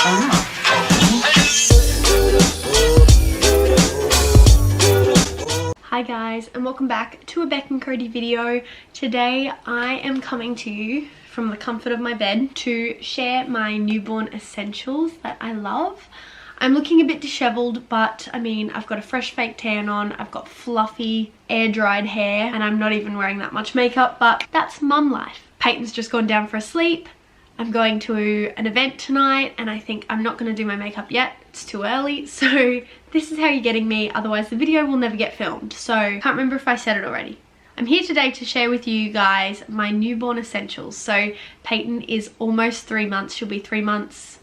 Hi guys, and welcome back to a Bek and Cody video. Today I am coming to you from the comfort of my bed to share my newborn essentials that I love. I'm looking a bit disheveled, but I mean, I've got a fresh fake tan on, I've got fluffy air dried hair, and I'm not even wearing that much makeup, but that's mum life. Peyton's just gone down for a sleep. I'm going to an event tonight, and I think I'm not going to do my makeup yet. It's too early, so this is how you're getting me, otherwise the video will never get filmed. So, can't remember if I said it already. I'm here today to share with you guys my newborn essentials. So, Peyton is almost 3 months. She'll be 3 months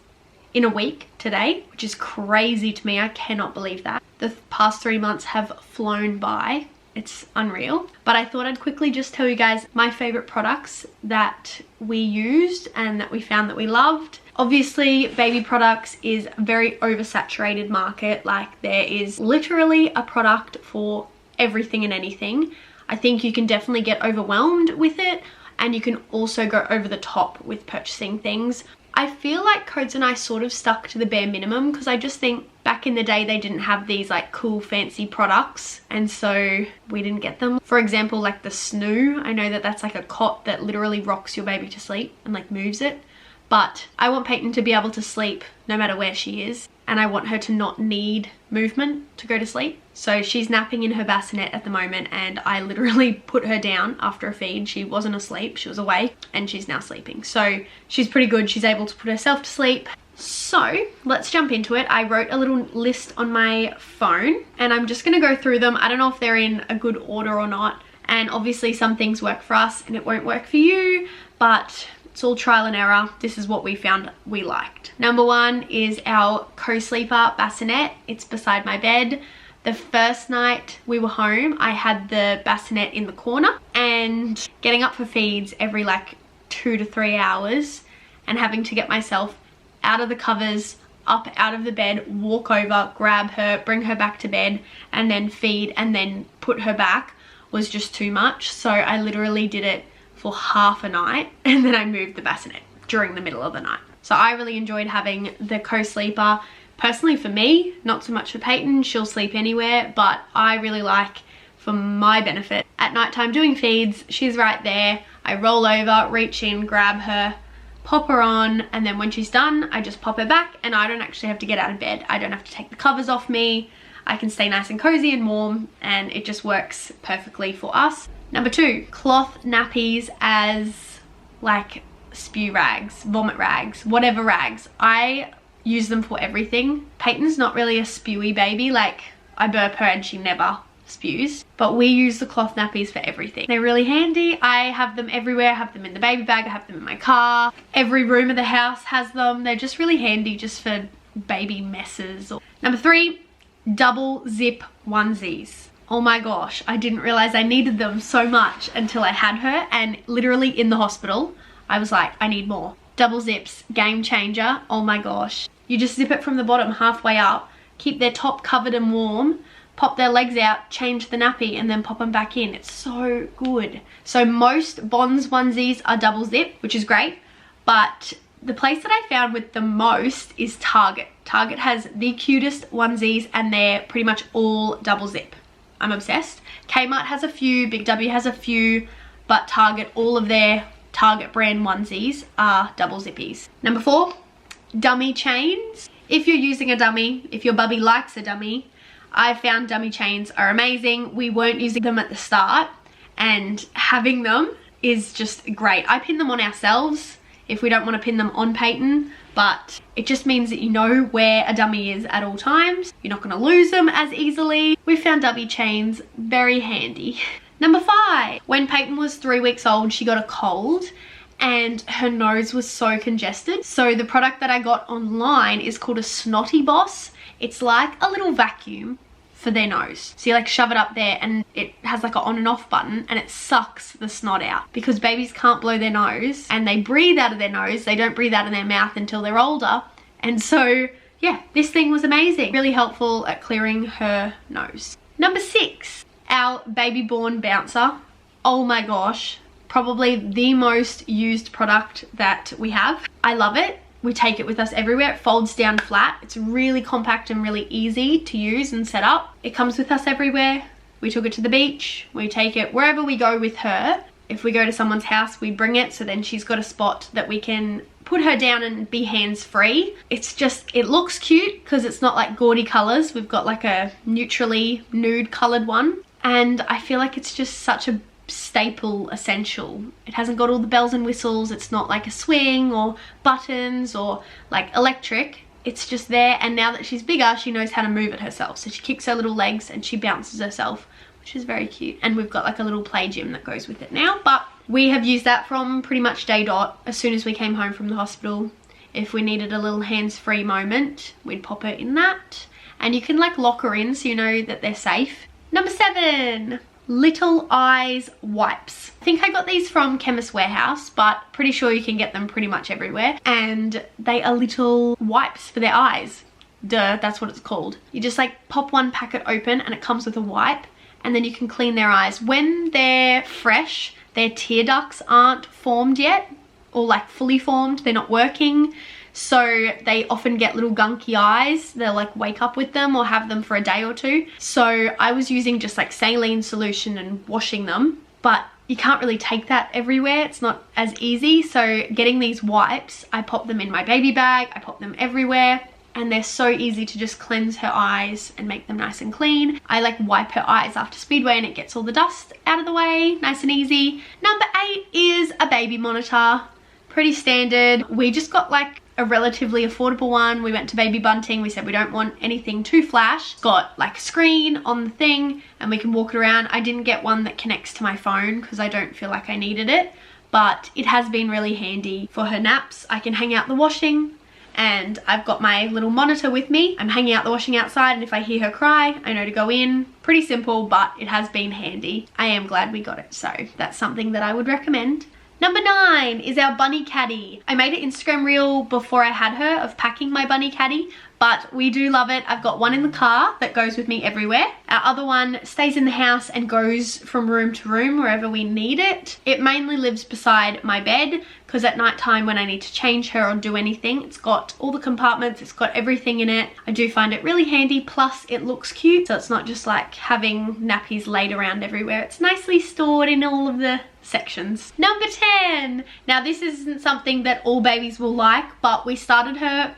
in a week today, which is crazy to me. I cannot believe that. The past 3 months have flown by. It's unreal. But I thought I'd quickly just tell you guys my favorite products that we used and that we found that we loved. Obviously, baby products is a very oversaturated market. Like, there is literally a product for everything and anything. I think you can definitely get overwhelmed with it, and you can also go over the top with purchasing things. I feel like Codes and I sort of stuck to the bare minimum because I just think back in the day they didn't have these like cool fancy products, and so we didn't get them. For example, like the Snoo. I know that that's like a cot that literally rocks your baby to sleep and like moves it. But I want Peyton to be able to sleep no matter where she is, and I want her to not need movement to go to sleep. So she's napping in her bassinet at the moment, and I literally put her down after a feed. She wasn't asleep, she was awake, and she's now sleeping. So she's pretty good. She's able to put herself to sleep. So let's jump into it. I wrote a little list on my phone, and I'm just gonna go through them. I don't know if they're in a good order or not. And obviously some things work for us and it won't work for you, but it's all trial and error. This is what we found we liked. Number one is our co-sleeper bassinet. It's beside my bed. The first night we were home, I had the bassinet in the corner, and getting up for feeds every like 2 to 3 hours and having to get myself out of the covers, up out of the bed, walk over, grab her, bring her back to bed, and then feed and then put her back was just too much. So I literally did it for half a night, and then I moved the bassinet during the middle of the night. So I really enjoyed having the co-sleeper. Personally for me, not so much for Peyton, she'll sleep anywhere, but I really like, for my benefit, at nighttime doing feeds, she's right there. I roll over, reach in, grab her, pop her on, and then when she's done, I just pop her back, and I don't actually have to get out of bed. I don't have to take the covers off me. I can stay nice and cozy and warm, and it just works perfectly for us. Number two, cloth nappies as like spew rags, vomit rags, whatever rags. I use them for everything. Peyton's not really a spewy baby. Like, I burp her and she never spews, but we use the cloth nappies for everything. They're really handy. I have them everywhere. I have them in the baby bag. I have them in my car. Every room of the house has them. They're just really handy just for baby messes. Number three, double zip onesies. Oh my gosh, I didn't realize I needed them so much until I had her, and literally in the hospital, I was like, I need more. Double zips, game changer. Oh my gosh. You just zip it from the bottom halfway up, keep their top covered and warm, pop their legs out, change the nappy, and then pop them back in. It's so good. So most Bonds onesies are double zip, which is great, but the place that I found with the most is Target. Target has the cutest onesies, and they're pretty much all double zip. I'm obsessed. Kmart has a few, Big W has a few, but Target, all of their Target brand onesies are double zippies. Number four, dummy chains. If you're using a dummy, if your bubby likes a dummy, I found dummy chains are amazing. We weren't using them at the start, and having them is just great. I pin them on ourselves if we don't want to pin them on Peyton, but it just means that you know where a dummy is at all times. You're not going to lose them as easily. We found dummy chains very handy. Number five, when Peyton was 3 weeks old, she got a cold and her nose was so congested. So the product that I got online is called a Snotty Boss. It's like a little vacuum for their nose. So you like shove it up there, and it has like an on and off button, and it sucks the snot out, because babies can't blow their nose and they breathe out of their nose. They don't breathe out of their mouth until they're older. And so yeah, this thing was amazing. Really helpful at clearing her nose. Number six, our baby born bouncer. Oh my gosh, probably the most used product that we have. I love it. we take it with us everywhere. It folds down flat. It's really compact and really easy to use and set up. It comes with us everywhere. We took it to the beach. We take it wherever we go with her. If we go to someone's house, we bring it, so then she's got a spot that we can put her down and be hands-free. It's just, it looks cute because it's not like gaudy colors. We've got like a neutrally nude colored one. And I feel like it's just such a staple essential. It hasn't got all the bells and whistles. It's not like a swing or buttons or like electric. It's just there, and now that she's bigger, she knows how to move it herself. So she kicks her little legs and she bounces herself, which is very cute. And we've got like a little play gym that goes with it now, but we have used that from pretty much day dot. As soon as we came home from the hospital, if we needed a little hands-free moment, we'd pop her in that. And you can like lock her in so you know that they're safe. Number 7, Little Eyes wipes. I think I got these from Chemist Warehouse, but pretty sure you can get them pretty much everywhere. And they are little wipes for their eyes. Duh, that's what it's called. You just like pop one packet open and it comes with a wipe, and then you can clean their eyes. When they're fresh, their tear ducts aren't formed yet, or like fully formed, they're not working. So they often get little gunky eyes. They'll like wake up with them or have them for a day or two. So I was using just like saline solution and washing them, but you can't really take that everywhere. It's not as easy. So getting these wipes, I pop them in my baby bag. I pop them everywhere, and they're so easy to just cleanse her eyes and make them nice and clean. I like wipe her eyes after Speedway and it gets all the dust out of the way, nice and easy. Number 8 is a baby monitor. Pretty standard. We just got like a relatively affordable one. We went to Baby Bunting. We said we don't want anything too flash. It's got like a screen on the thing and we can walk it around. I didn't get one that connects to my phone because I don't feel like I needed it, but it has been really handy for her naps. I can hang out the washing, and I've got my little monitor with me. I'm hanging out the washing outside, and if I hear her cry, I know to go in. Pretty simple, but it has been handy. I am glad we got it, so that's something that I would recommend. Number 9 is our bunny caddy. I made an Instagram reel before I had her of packing my bunny caddy, but we do love it. I've got one in the car that goes with me everywhere. Our other one stays in the house and goes from room to room wherever we need it. It mainly lives beside my bed because at night time when I need to change her or do anything, it's got all the compartments, it's got everything in it. I do find it really handy, plus it looks cute, so it's not just like having nappies laid around everywhere. It's nicely stored in all of the sections. Number 10. Now this isn't something that all babies will like, but we started her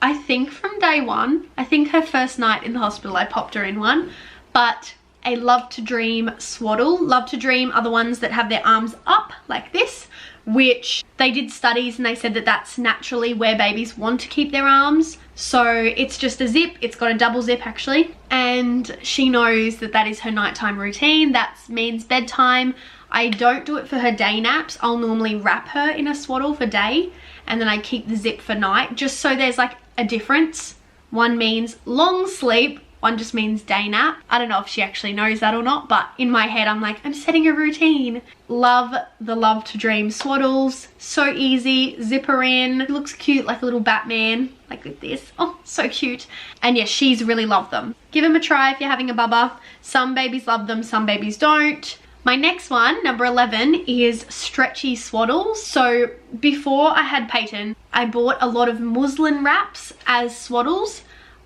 I think from day one. I think her first night in the hospital I popped her in one, but a Love to Dream swaddle. Love to Dream are the ones that have their arms up like this, which they did studies and they said that that's naturally where babies want to keep their arms. So it's just a zip. It's got a double zip actually, and she knows that that is her nighttime routine. That means bedtime. I don't do it for her day naps. I'll normally wrap her in a swaddle for day and then I keep the zip for night, just so there's like a difference. One means long sleep, one just means day nap. I don't know if she actually knows that or not, but in my head I'm like, I'm setting a routine. Love the Love to Dream swaddles. So easy, zip her in. It looks cute like a little Batman, like with this. Oh, so cute. And yeah, she's really loved them. Give them a try if you're having a bubba. Some babies love them, some babies don't. My next one, number 11, is stretchy swaddles. So before I had Peyton, I bought a lot of muslin wraps as swaddles.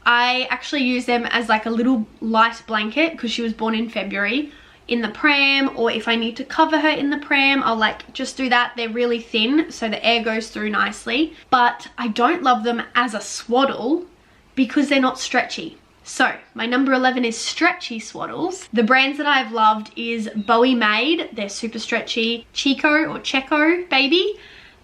I actually use them as like a little light blanket because she was born in February, in the pram, or if I need to cover her in the pram, I'll like just do that. They're really thin so the air goes through nicely, but I don't love them as a swaddle because they're not stretchy. So my number 11 is stretchy swaddles. The brands that I've loved is Bowie Made. They're super stretchy. Chekoh baby.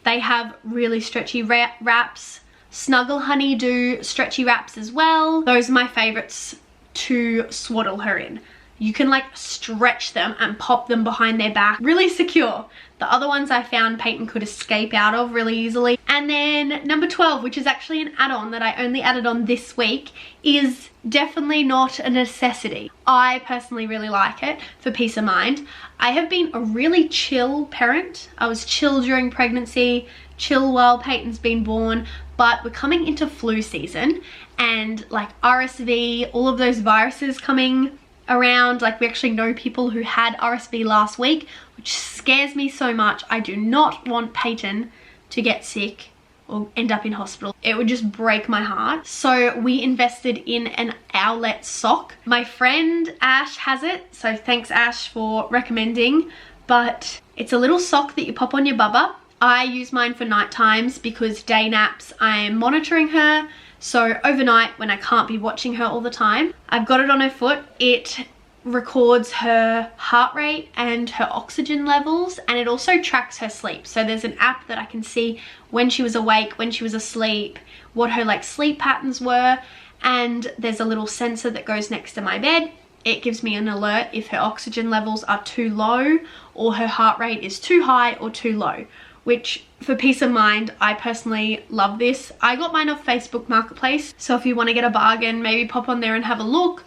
They have really stretchy wraps. Snuggle Hunny do stretchy wraps as well. Those are my favorites to swaddle her in. You can like stretch them and pop them behind their back. Really secure. The other ones I found Peyton could escape out of really easily. And then number 12, which is actually an add-on that I only added on this week, is definitely not a necessity. I personally really like it for peace of mind. I have been a really chill parent. I was chill during pregnancy, chill while Peyton's been born, but we're coming into flu season and like RSV, all of those viruses coming around. Like we actually know people who had RSV last week, which scares me so much. I do not want Peyton to get sick or end up in hospital. It would just break my heart. So we invested in an owlet sock. My friend Ash has it, so thanks Ash for recommending, but it's a little sock that you pop on your bubba. I use mine for night times because day naps I'm monitoring her, so overnight when I can't be watching her all the time. I've got it on her foot. It records her heart rate and her oxygen levels, and it also tracks her sleep. So there's an app that I can see when she was awake, when she was asleep, what her like sleep patterns were, and there's a little sensor that goes next to my bed. It gives me an alert if her oxygen levels are too low or her heart rate is too high or too low, which for peace of mind, I personally love this. I got mine off Facebook Marketplace, so if you want to get a bargain, maybe pop on there and have a look.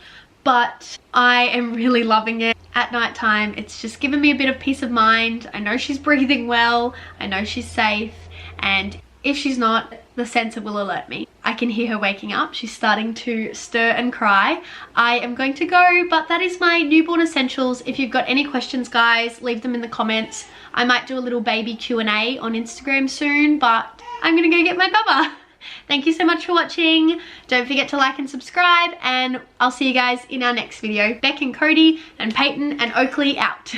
But I am really loving it at night time. It's just given me a bit of peace of mind. I know she's breathing well, I know she's safe, and if she's not, the sensor will alert me. I can hear her waking up. She's starting to stir and cry. I am going to go, but that is my newborn essentials. If you've got any questions, guys, leave them in the comments. I might do a little baby Q&A on Instagram soon, but I'm gonna go get my bubba. Thank you so much for watching. Don't forget to like and subscribe, and I'll see you guys in our next video. Bek and Cody and Peyton and Oakley out.